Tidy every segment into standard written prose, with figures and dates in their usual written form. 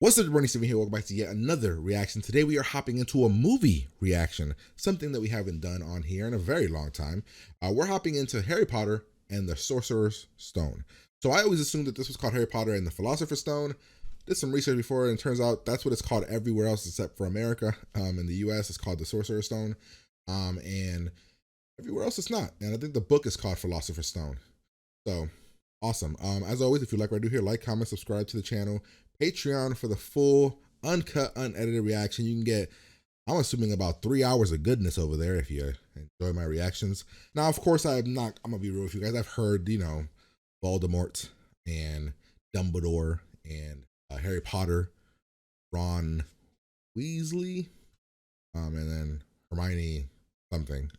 What's up, everybody? Steven here. Welcome back to yet another reaction. Today we are hopping into a movie reaction, something that we haven't done on here in a very long time. We're hopping into Harry Potter and the Sorcerer's Stone. So I always assumed that this was called Harry Potter and the Philosopher's Stone. Did some research before, and it turns out that's what it's called everywhere else except for America. In the US, it's called the Sorcerer's Stone, and everywhere else it's not. And I think the book is called Philosopher's Stone. So awesome. As always, if you like what I do here, like, comment, subscribe to the channel. Patreon for the full, uncut, unedited reaction. You can get, I'm assuming, about 3 hours of goodness over there if you enjoy my reactions. Now, of course, I'm gonna be real with you guys. I've heard, Voldemort and Dumbledore and Harry Potter, Ron Weasley, and then Hermione something.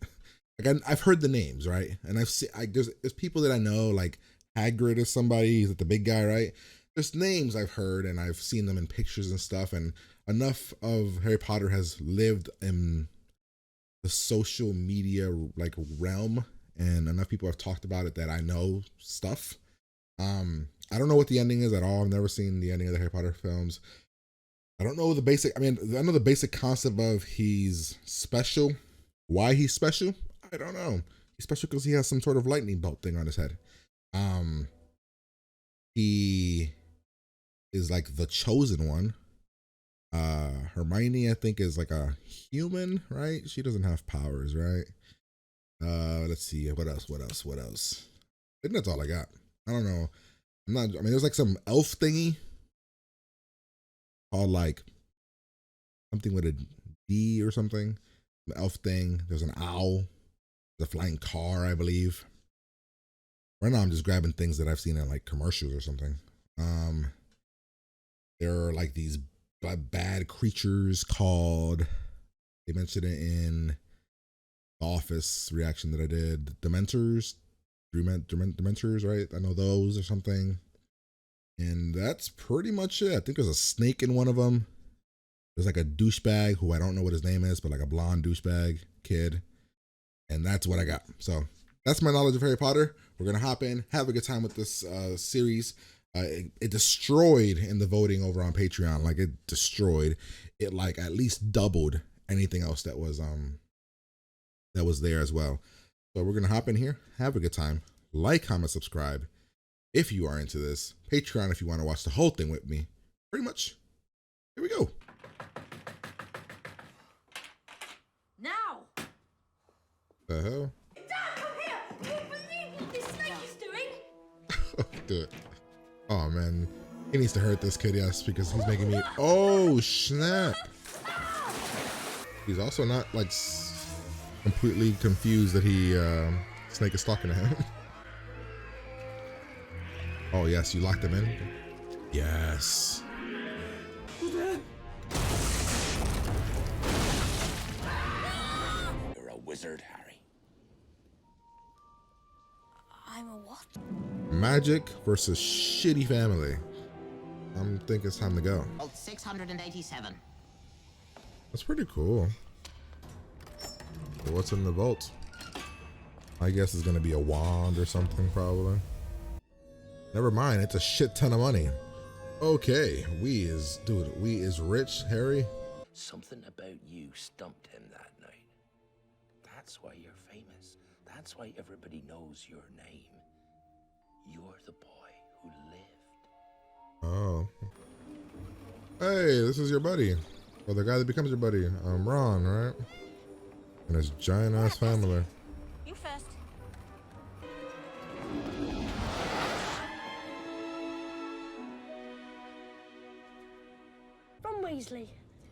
Again, I've heard the names, right? And I've seen, there's people that I know, like Hagrid is somebody, he's like the big guy, right? There's names I've heard and I've seen them in pictures and stuff, and enough of Harry Potter has lived in the social media like realm, and enough people have talked about it that I know stuff. I don't know what the ending is at all. I've never seen the ending of the Harry Potter films. I don't know the basic, I know the basic concept of he's special. Why he's special? I don't know. He's special because he has some sort of lightning bolt thing on his head. He is like the chosen one. Hermione, I think, is like a human, right? She doesn't have powers, right? Let's see, what else? I think that's all I got. I don't know. There's like some elf thingy called like something with a D or something. The elf thing. There's an owl. There's a flying car, I believe. Right now I'm just grabbing things that I've seen in like commercials or something. There are like these bad creatures called, they mentioned it in the Office reaction that I did, Dementors, Dementors, right? I know those or something. And that's pretty much it. I think there's a snake in one of them. There's like a douchebag who I don't know what his name is, but like a blonde douchebag kid. And that's what I got. So that's my knowledge of Harry Potter. We're going to hop in, have a good time with this series. It destroyed in the voting over on Patreon. Like, it destroyed it, like at least doubled anything else that was there as well. So we're gonna hop in here, have a good time, like, comment, subscribe if you are into this. Patreon if you want to watch the whole thing with me. Pretty much. Here we go. Now. The hell? Dad, come here! You won't believe what this snake is doing. Good. Oh man, he needs to hurt this kid, yes, because he's making me, oh snap. He's also not like completely confused that he, Snake is talking to him. Oh yes, you locked him in? Yes. You're a wizard, Harry. I'm a what? Magic versus shitty family. I think it's time to go. 687. That's pretty cool. So what's in the vault? I guess it's gonna be a wand or something, probably. Never mind, it's a shit ton of money. Okay, we is rich, Harry. Something about you stumped him that night. That's why you're famous. That's why everybody knows your name. You're the boy who lived. Oh. Hey, this is your buddy. Well, the guy that becomes your buddy. Ron, right? And his giant ass family. You first. From Weasley.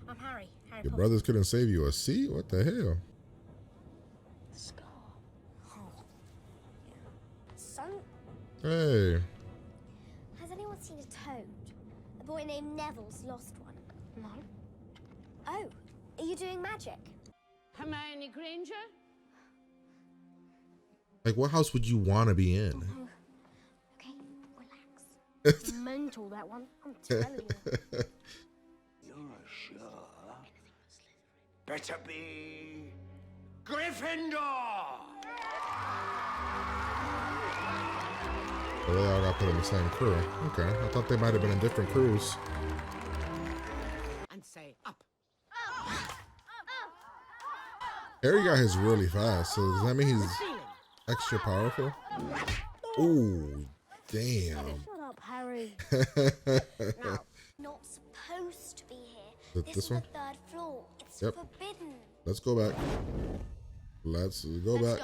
I'm Harry. Harry Your Potter. brothers couldn't save you a seat? What the hell? Scar. Oh. So, Hey. has anyone seen a toad? A boy named Neville's lost one. no. Oh, are you doing magic? Hermione Granger? Like, what house would you want to be in? Okay, relax. Mental, that one. I'm telling you. You're sure. Better be Gryffindor! So they all got put in the same crew. Okay, I thought they might have been in different crews. say up. Harry got his really fast, so does that mean he's extra powerful? Oh, damn. Shut up, Harry. Not supposed to be here. This is one? the third floor. It's Yep. forbidden. Let's go back. Let's go back.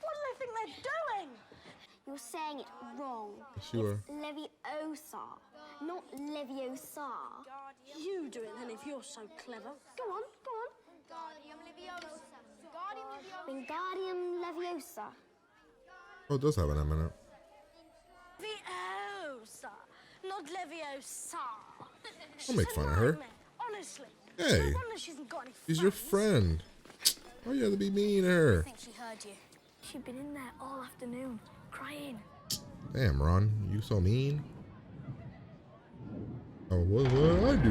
What do they think they're doing? You're saying it wrong. Sure. It's Leviosa, not Leviosa. You do it then if you're so clever. Go on, go on. Guardium Leviosa. Wingardium Leviosa. Oh, it does have an M in it. Leviosa, not Leviosa. Don't make fun of her. Honestly. Hey, No wonder she hasn't got any she's your friends. friend. Why you have to be mean to her? I think she heard you. She'd been in there all afternoon, crying. Damn, Ron, you so mean. Oh, what did I do?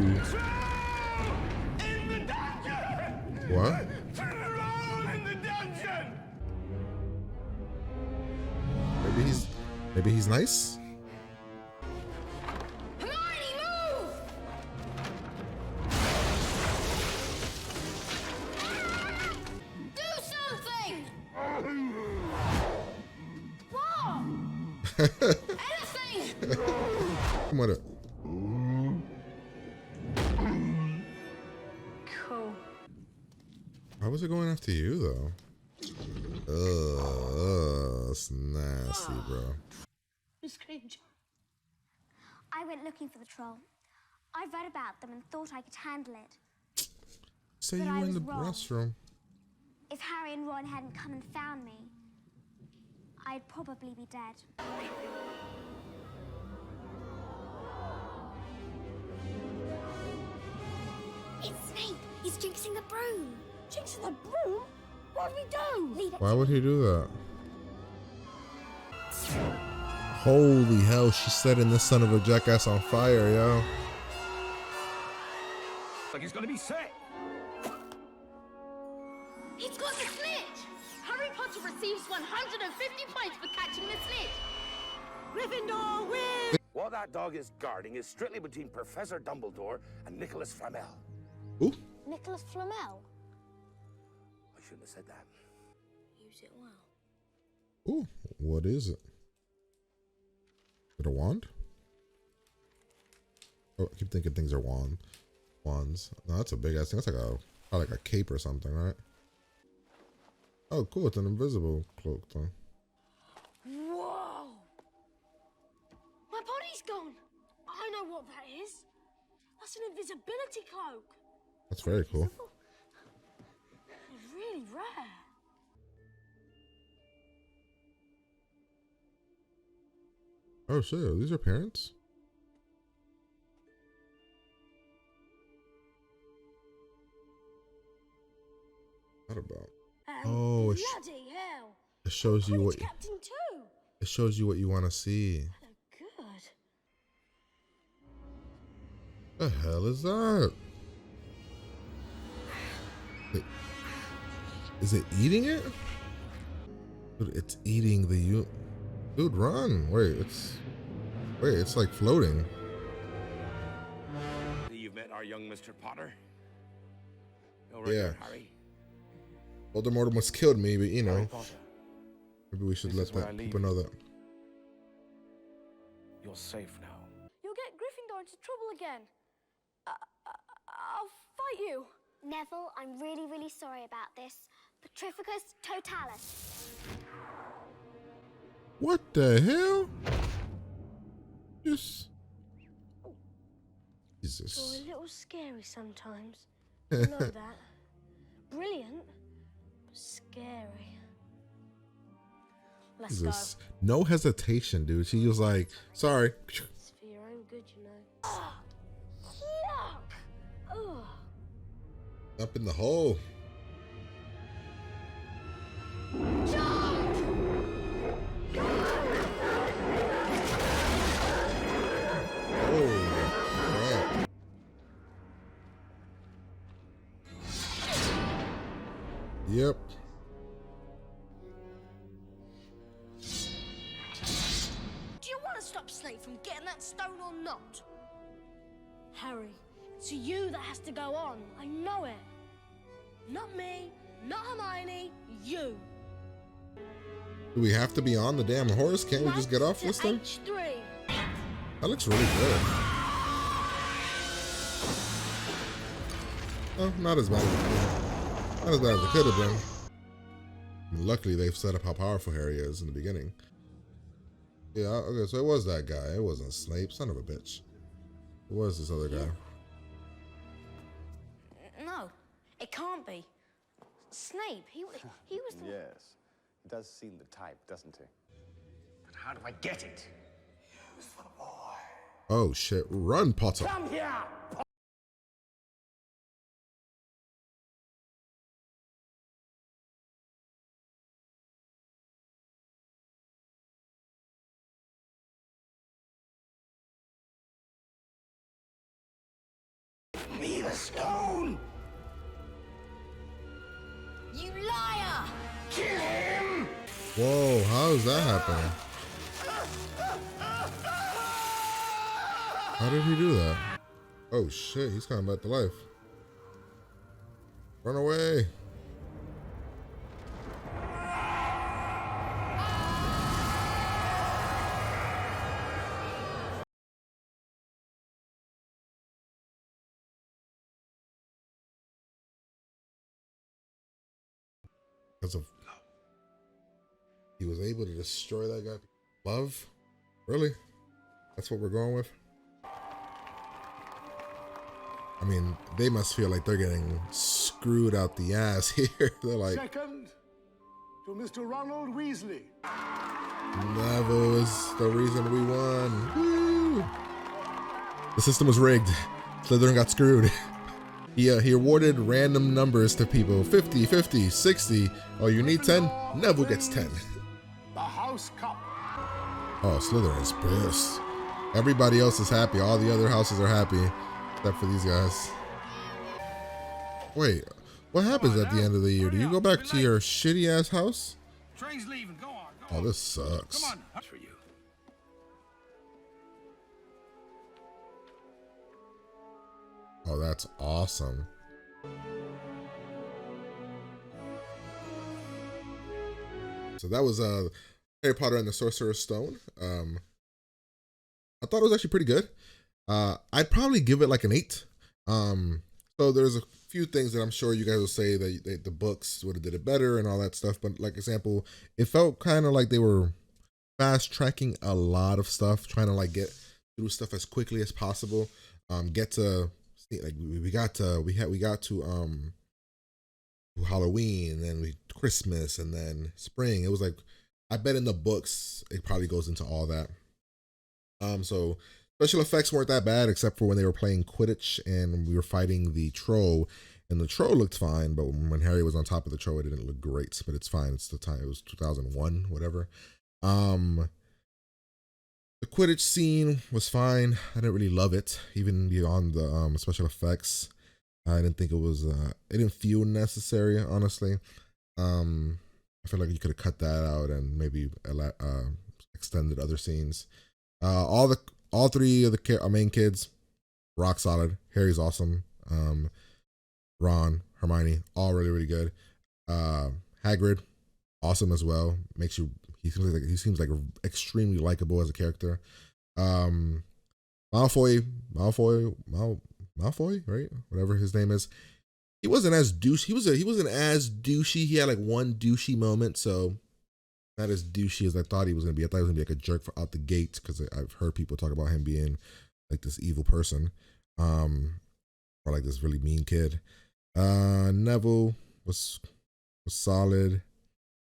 In the dungeon! What? Turn around in the dungeon! Maybe he's nice. Hermione, move! Do something! What? Anything! Come on. Cool. Why was it going after you though? Ugh, it's nasty, bro. Screamed. I went looking for the troll. I read about them and thought I could handle it. Say But you I were in was the wrong. restroom. If Harry and Ron hadn't come and found me, I'd probably be dead. It's Snape! He's jinxing the broom! Jinxing the broom? What do we do? Leave it Why to would me. he do that? Holy hell, she's setting this son of a jackass on fire, yo. Like he's gonna be sick. He's got the snitch! Harry Potter receives 150 points for catching the snitch! Gryffindor win! What that dog is guarding is strictly between Professor Dumbledore and Nicholas Flamel. Ooh, Nicholas Flamel. I shouldn't have said that. Use it well. ooh, what is it? Is it a wand? Oh, I keep thinking things are wands. No, that's a big ass thing. That's like probably like a cape or something, right? Oh, cool. It's an invisible cloak, though. Whoa! My body's gone. I know what that is. That's an invisibility cloak. That's very cool. It's really rare. Oh shit, are these your parents? What about? Oh, Bloody hell! it shows you what Quidditch captain too. it shows you what you want to see. Oh, good. The hell is that? Is it eating it? Dude, it's eating the Dude, run! Wait, it's like floating. You've met our young Mr. Potter? No, Yeah. Harry. Voldemort almost killed me, but you know, Harry Potter, maybe we should This let is where I that leave people know that. you're safe now. You'll get Gryffindor into trouble again. I'll fight you. Neville, I'm really, really sorry about this. Petrificus totalis. What the hell? Just You're Jesus. a little scary sometimes. You know that. Brilliant, but scary. Let's go. Jesus. No hesitation, dude. She was like, sorry. It's for your own good, you know. Yuck! Ugh. Up in the hole. Oh, crap. Yep. stop Snape from getting that stone or not? Harry, it's you that has to go on. I know it. Not me, not Hermione, you. Do we have to be on the damn horse? Can't we just get off this thing? H3. That looks really good. Oh, not as bad as it could have. Not as bad as it could have been. I mean, luckily, they've set up how powerful Harry is in the beginning. Yeah, okay, so it was that guy. It wasn't Snape, son of a bitch. It was this other guy. No, it can't be. Snape, he was the... Yes, he does seem the type, doesn't he? But how do I get it? Oh shit, run, Potter. Come here! Me the stone! You liar! Kill him! Whoa, how is that happening? How did he do that? Oh shit, he's coming back to life. Run away. Because of he was able to destroy that guy. Love? Really? That's what we're going with? I mean, they must feel like they're getting screwed out the ass here. They're like, Second to Mr. Ronald Weasley. Neville is the reason we won. Woo! The system was rigged. Slytherin got screwed. He awarded random numbers to people. 50, 50, 60. Oh, you need 10? Neville gets 10. The House Cup. Oh, Slytherin's pissed. Everybody else is happy. All the other houses are happy. Except for these guys. Wait, what happens at the end of the year? Do you go back to your shitty ass house? Train's leaving. Go on. Oh, this sucks. Come on. That's for you. Oh, that's awesome. So that was Harry Potter and the Sorcerer's Stone. I thought it was actually pretty good. I'd probably give it like an 8. So there's a few things that I'm sure you guys will say that the books would have did it better and all that stuff. But like example, it felt kind of like they were fast tracking a lot of stuff, trying to like get through stuff as quickly as possible. Get to like we got to Halloween, and then Christmas, and then spring. It was like, I bet in the books it probably goes into all that. So special effects weren't that bad, except for when they were playing Quidditch and we were fighting the troll, and the troll looked fine, but when Harry was on top of the troll, it didn't look great. But it's fine. It's the time. It was 2001, whatever. The Quidditch scene was fine. I didn't really love it, even beyond the special effects. I didn't think it was. It didn't feel necessary, honestly. I feel like you could have cut that out and maybe extended other scenes. All three of the main kids, rock solid. Harry's awesome. Ron, Hermione, all really, really good. Hagrid, awesome as well. He seems like extremely likable as a character. Malfoy, right? Whatever his name is. He wasn't as douchey. He wasn't as douchey. He had like one douchey moment, so not as douchey as I thought he was gonna be. I thought he was gonna be like a jerk out the gate, because I've heard people talk about him being like this evil person, or like this really mean kid. Neville was solid.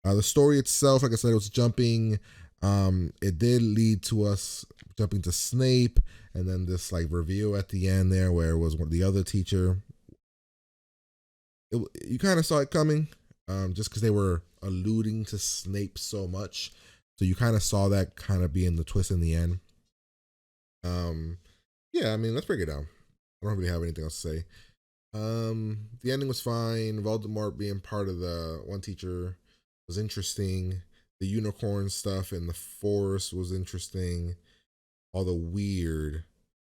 The story itself, like I said, it was jumping. It did lead to us jumping to Snape, and then this like reveal at the end there where it was the other teacher. You kind of saw it coming, just because they were alluding to Snape so much, so you kind of saw that kind of being the twist in the end. Yeah, I mean, let's break it down. I don't really have anything else to say. The ending was fine. Voldemort being part of the one teacher was interesting. The unicorn stuff in the forest was interesting. all the weird.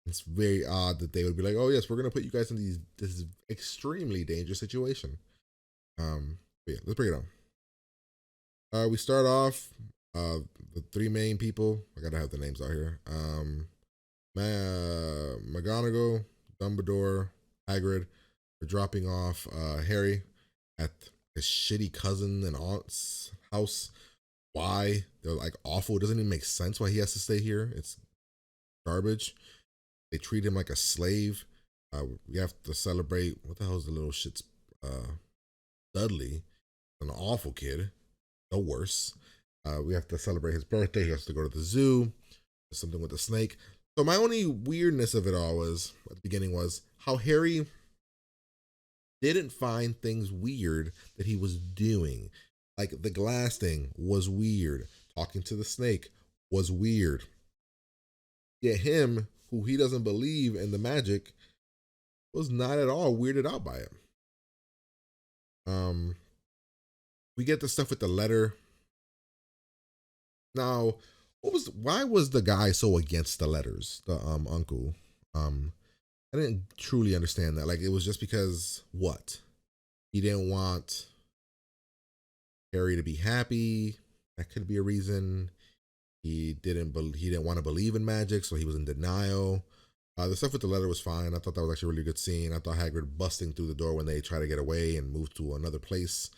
It's very odd that they would be like, "Oh yes, we're gonna put you guys in this extremely dangerous situation." But yeah, let's break it down. We start off the three main people. I gotta have the names out here. McGonagall, Dumbledore, Hagrid are dropping off Harry at his shitty cousin and aunt's house. Why? They're like awful. It doesn't even make sense why he has to stay here. It's garbage. They treat him like a slave. We have to celebrate. What the hell is the little shit's Dudley? An awful kid. The worst. We have to celebrate his birthday. He has to go to the zoo. There's something with the snake. So my only weirdness of it all was at the beginning was how Harry didn't find things weird that he was doing. Like the glass thing was weird. Talking to the snake was weird. Yet him, who he doesn't believe in the magic, was not at all weirded out by it. We get the stuff with the letter. Now, why was the guy so against the letters? The uncle. I didn't truly understand that. Like it was just because what? He didn't want Harry to be happy. That could be a reason. He didn't want to believe in magic, so he was in denial. The stuff with the letter was fine. I thought that was actually a really good scene. I thought Hagrid busting through the door when they try to get away and move to another place.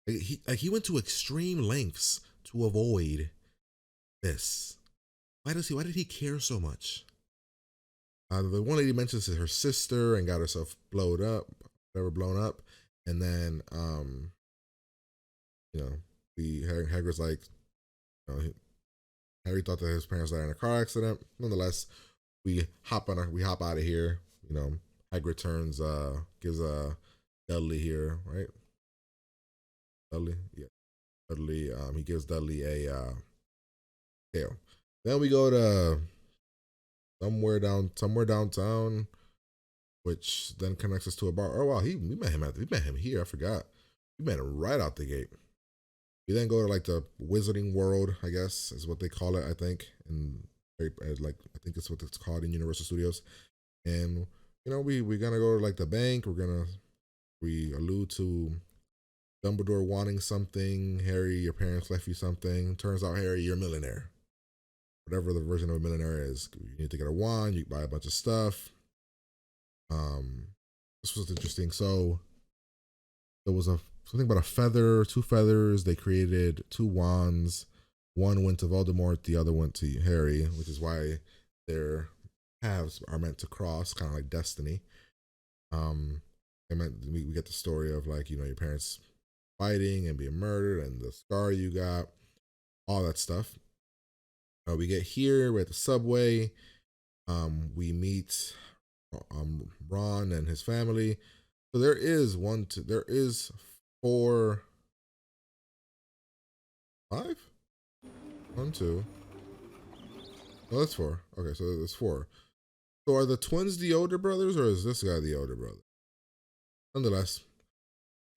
He went to extreme lengths to avoid this. Why did he care so much? The one lady mentions her sister and got herself blown up, and then Hagrid's like, Harry thought that his parents died in a car accident. Nonetheless, we hop out of here. Hagrid gives Dudley here, right? Dudley, yeah, Dudley. He gives Dudley a tail. Then we go to somewhere downtown, which then connects us to a bar. Oh wow, we met him here. I forgot. We met him right out the gate. We then go to like the Wizarding World, I guess is what they call it. I think, and I think it's what it's called in Universal Studios. And we're gonna go to like the bank. We allude to Dumbledore wanting something. Harry, your parents left you something. Turns out, Harry, you're a millionaire. Whatever the version of a millionaire is. You need to get a wand. You buy a bunch of stuff. This was interesting. So there was something about a feather, two feathers. They created two wands. One went to Voldemort. The other went to Harry, which is why their paths are meant to cross, kind of like destiny. We get the story of like your parents fighting and being murdered and the scar you got, all that stuff. We get here, we're at the subway. We meet Ron and his family. So there is 4, 5? 1, 2. Oh, that's 4. Okay, so there's 4. So are the twins the older brothers, or is this guy the older brother? Nonetheless,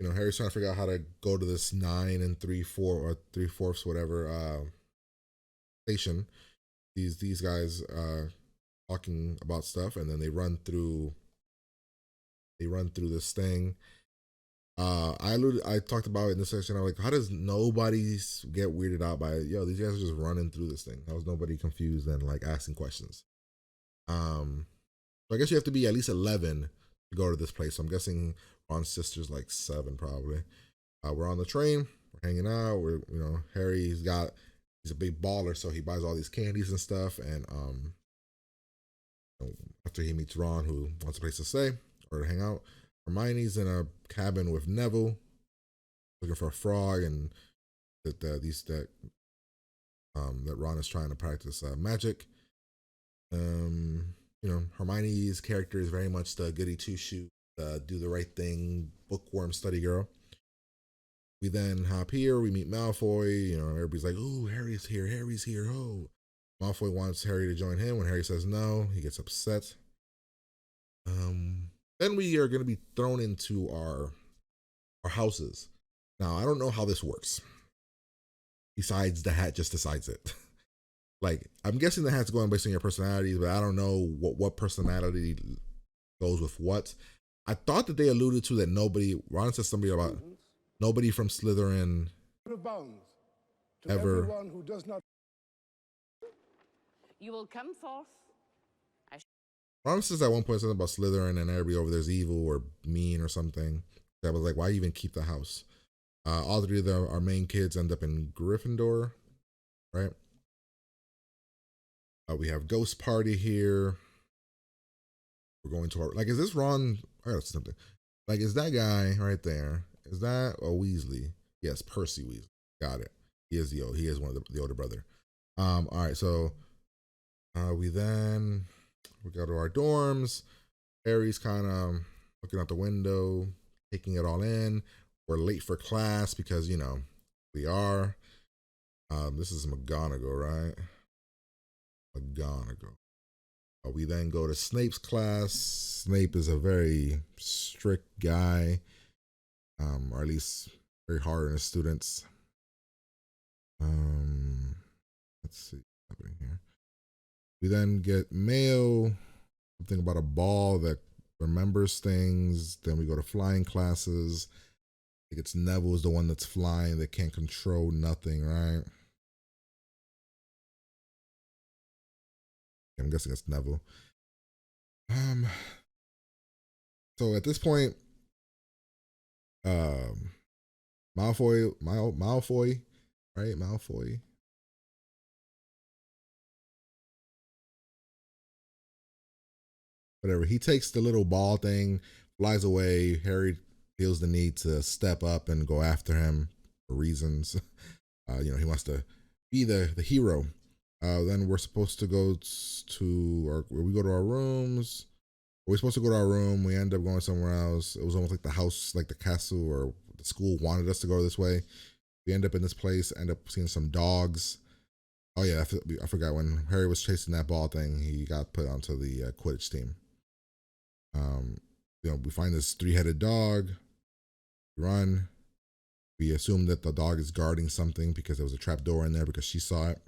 Harry's trying to figure out how to go to this 9 3/4 or 3/4 whatever station. These guys talking about stuff, and then they run through this thing. I talked about it in this section. I'm like, how does nobody get weirded out by it? Yo, these guys are just running through this thing. How is nobody confused and like asking questions? So I guess you have to be at least 11 to go to this place. So I'm guessing Ron's sister's like 7 probably. We're on the train. We're hanging out. Harry's he's a big baller, so he buys all these candies and stuff. And after he meets Ron, who wants a place to stay or to hang out, Hermione's in a cabin with Neville, looking for a frog, and that Ron is trying to practice magic. Hermione's character is very much the goody two shoes, do the right thing, bookworm study girl. We then hop here. We meet Malfoy. Everybody's like, "Oh, Harry's here! Harry's here!" Oh, Malfoy wants Harry to join him. When Harry says no, he gets upset. Then we are going to be thrown into our houses. Now, I don't know how this works. Besides, the hat just decides it. Like, I'm guessing that has to go on based on your personalities, but I don't know what personality goes with what. I thought that they alluded to that nobody. Ron said somebody about nobody from Slytherin Of bounds to ever. everyone who does not. You will come forth. Ron says at one point something about Slytherin and everybody over there's evil or mean or something. I was like, why even keep the house? All three of our main kids end up in Gryffindor, right? We have Ghost Party here. We're going to our, like, is this Ron? I gotta see something. Like, is that guy right there? Is that a Weasley? Yes, Percy Weasley. Got it. He is he is one of the older brother. All right, so we go to our dorms. Harry's kind of looking out the window, taking it all in. We're late for class because, you know, we are. This is McGonagall, right? McGonagall. We then go to Snape's class. Snape is a very strict guy, or at least very hard on his students. Let's see what's happening here. We then get mail, something about a ball that remembers things. Then we go to flying classes. I think it's Neville's the one that's flying that can't control nothing, right? I'm guessing it's Neville. So at this point, Malfoy, right? Malfoy. Whatever. He takes the little ball thing, flies away. Harry feels the need to step up and go after him for reasons. You know, he wants to be the hero. Then we're supposed to go we go to our rooms. We're supposed to go to our room. We end up going somewhere else. It was almost like the house, like the castle or the school wanted us to go this way. We end up in this place, end up seeing some dogs. Oh yeah, I forgot when Harry was chasing that ball thing, he got put onto the Quidditch team. You know, we find this 3-headed dog. We run. We assume that the dog is guarding something because there was a trap door in there because she saw it.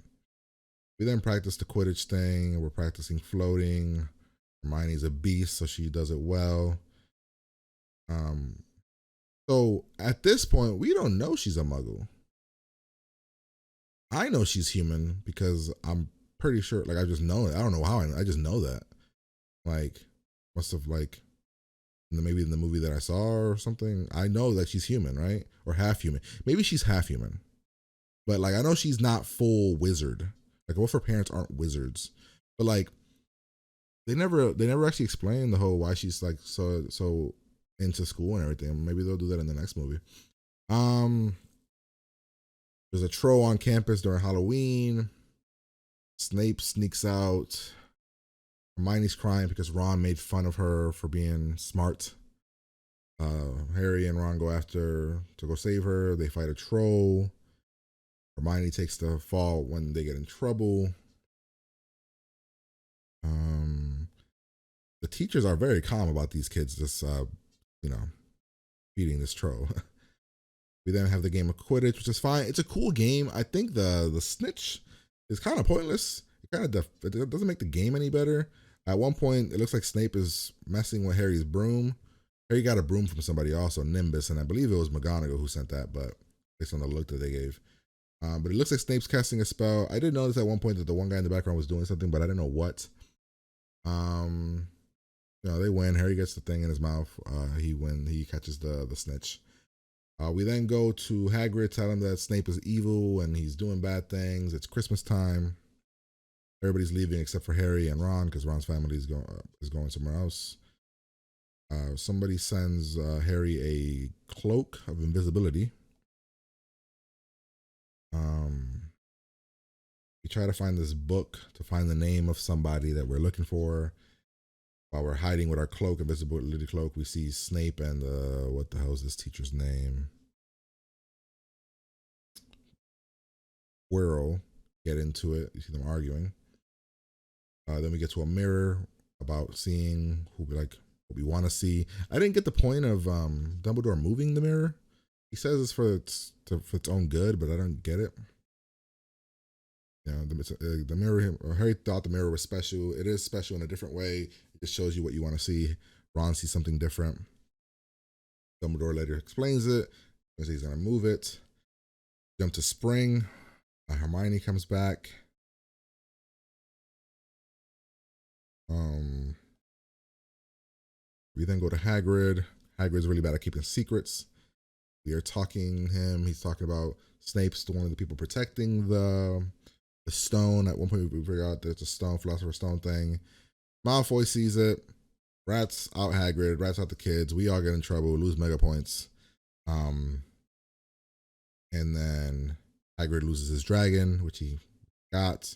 We then practice the Quidditch thing. We're practicing floating. Hermione's a beast, so she does it well. So at this point, we don't know she's a muggle. I know she's human because I'm pretty sure, like, I just know it. I don't know how I just know that. Like, must have, like, maybe in the movie that I saw or something. I know that she's human, right? Or half human. Maybe she's half human. But, like, I know she's not full wizard. Like, what if her parents aren't wizards? But, like, they never actually explain the whole why she's, like, so into school and everything. Maybe they'll do that in the next movie. There's a troll on campus during Halloween. Snape sneaks out. Hermione's crying because Ron made fun of her for being smart. Harry and Ron go after to go save her. They fight a troll. Hermione takes the fall when they get in trouble. The teachers are very calm about these kids just, you know, beating this troll. We then have the game of Quidditch, which is fine. It's a cool game. I think the snitch is kind of pointless. It doesn't make the game any better. At one point, it looks like Snape is messing with Harry's broom. Harry got a broom from somebody also, Nimbus, and I believe it was McGonagall who sent that, but based on the look that they gave. But it looks like Snape's casting a spell. I did notice at one point that the one guy in the background was doing something, but I didn't know what. You know, they win. Harry gets the thing in his mouth. He catches the snitch. We then go to Hagrid, tell him that Snape is evil and he's doing bad things. It's Christmas time. Everybody's leaving except for Harry and Ron because Ron's family is going somewhere else. Somebody sends Harry a cloak of invisibility. We try to find this book to find the name of somebody that we're looking for. While we're hiding with our cloak, invisibility cloak, we see Snape and what the hell is this teacher's name? Quirrell get into it. You see them arguing. Then we get to a mirror about seeing what we want to see. I didn't get the point of Dumbledore moving the mirror. He says it's for its own good, but I don't get it. You know, the mirror. Harry thought the mirror was special. It is special in a different way. It just shows you what you want to see. Ron sees something different. Dumbledore later explains it. He's gonna move it. Jump to spring. Hermione comes back. We then go to Hagrid. Hagrid's really bad at keeping secrets. We are talking him. He's talking about Snape's one of the people protecting the stone. At one point, we figure out there's a stone, Philosopher's Stone thing. Malfoy sees it. Rats out Hagrid. Rats out the kids. We all get in trouble. Lose mega points. And then Hagrid loses his dragon, which he got.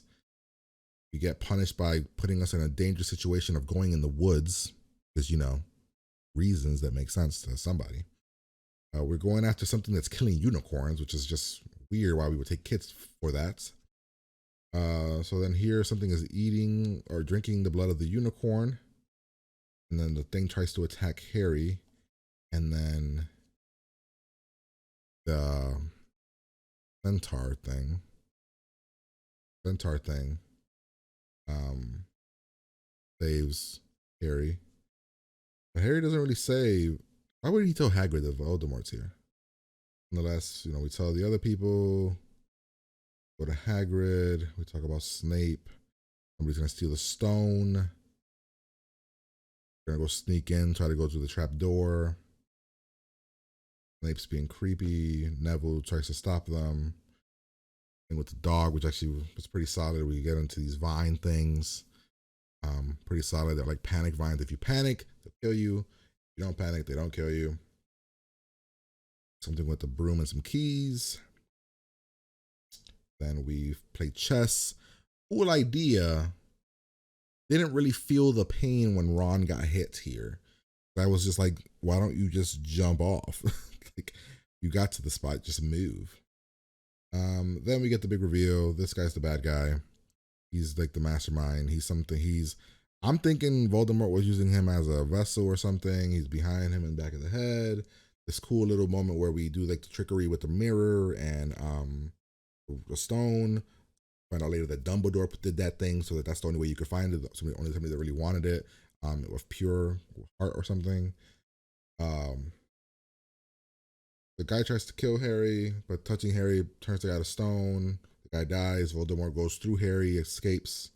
We get punished by putting us in a dangerous situation of going in the woods because, you know, reasons that make sense to somebody. We're going after something that's killing unicorns, which is just weird why we would take kids for that. So then here something is eating or drinking the blood of the unicorn. And then the thing tries to attack Harry. And then the centaur thing saves Harry. But Harry doesn't really say, why would he tell Hagrid that Voldemort's here? Nonetheless, you know, we tell the other people, go to Hagrid, we talk about Snape. Somebody's gonna steal the stone. We're gonna go sneak in, try to go through the trap door. Snape's being creepy. Neville tries to stop them. And with the dog, which actually was pretty solid, we get into these vine things. Pretty solid. They're like panic vines. If you panic, they'll kill you. If you don't panic, they don't kill you. Something with the broom and some keys. Then we played chess. Cool idea. Didn't really feel the pain when Ron got hit here. I was just like, why don't you just jump off? Like, you got to the spot, just move. Then we get the big reveal. This guy's the bad guy. He's like the mastermind. I'm thinking Voldemort was using him as a vessel or something. He's behind him in the back of the head. This cool little moment where we do like the trickery with the mirror and the stone. Find out later that Dumbledore did that thing, so that's the only way you could find it. Somebody that really wanted it, with pure heart or something. The guy tries to kill Harry, but touching Harry turns the guy to stone. The guy dies. Voldemort goes through Harry, escapes.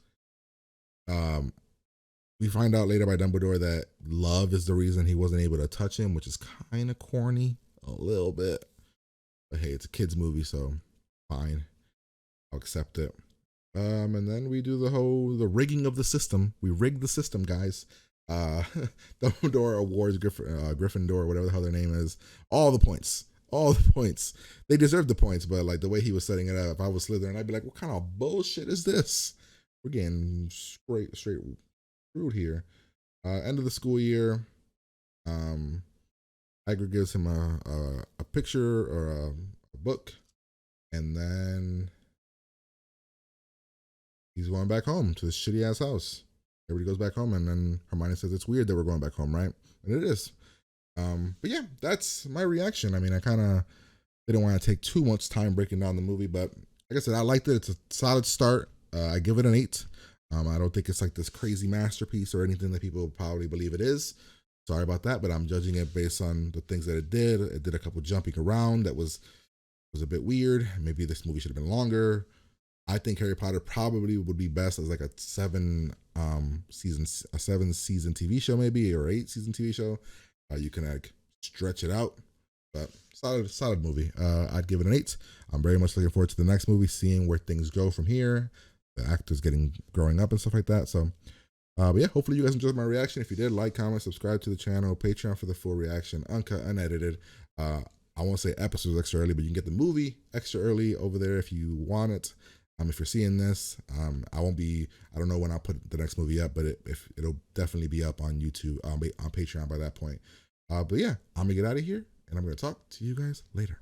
We find out later by Dumbledore that love is the reason he wasn't able to touch him, which is kind of corny, a little bit. But hey, it's a kid's movie, so fine. I'll accept it. And then we do the rigging of the system. We rigged the system, guys. Dumbledore awards Gryffindor, whatever the hell their name is, all the points. They deserve the points, but like the way he was setting it up, if I was Slytherin, I'd be like, what kind of bullshit is this? We're getting straight screwed here. End of the school year. Hagrid gives him a picture or a book, and then he's going back home to this shitty ass house. Everybody goes back home, and then Hermione says it's weird that we're going back home, right? And it is. But yeah, that's my reaction. I mean, I kind of didn't want to take too much time breaking down the movie, but like I said, I liked it. It's a solid start. I give it an 8. I don't think it's like this crazy masterpiece or anything that people probably believe it is. Sorry about that, but I'm judging it based on the things that it did. It did a couple jumping around that was a bit weird. Maybe this movie should have been longer. I think Harry Potter probably would be best as like a 7 season TV show, maybe, or 8 season TV show. You can like stretch it out, but solid movie. I'd give it an 8. I'm very much looking forward to the next movie, seeing where things go from here. The actors growing up and stuff like that. So, but yeah, hopefully you guys enjoyed my reaction. If you did, like, comment, subscribe to the channel, Patreon for the full reaction, uncut, unedited. I won't say episodes extra early, but you can get the movie extra early over there if you want it. If you're seeing this, I don't know when I'll put the next movie up, but it'll definitely be up on YouTube, on Patreon by that point. But yeah, I'm gonna get out of here, and I'm gonna talk to you guys later.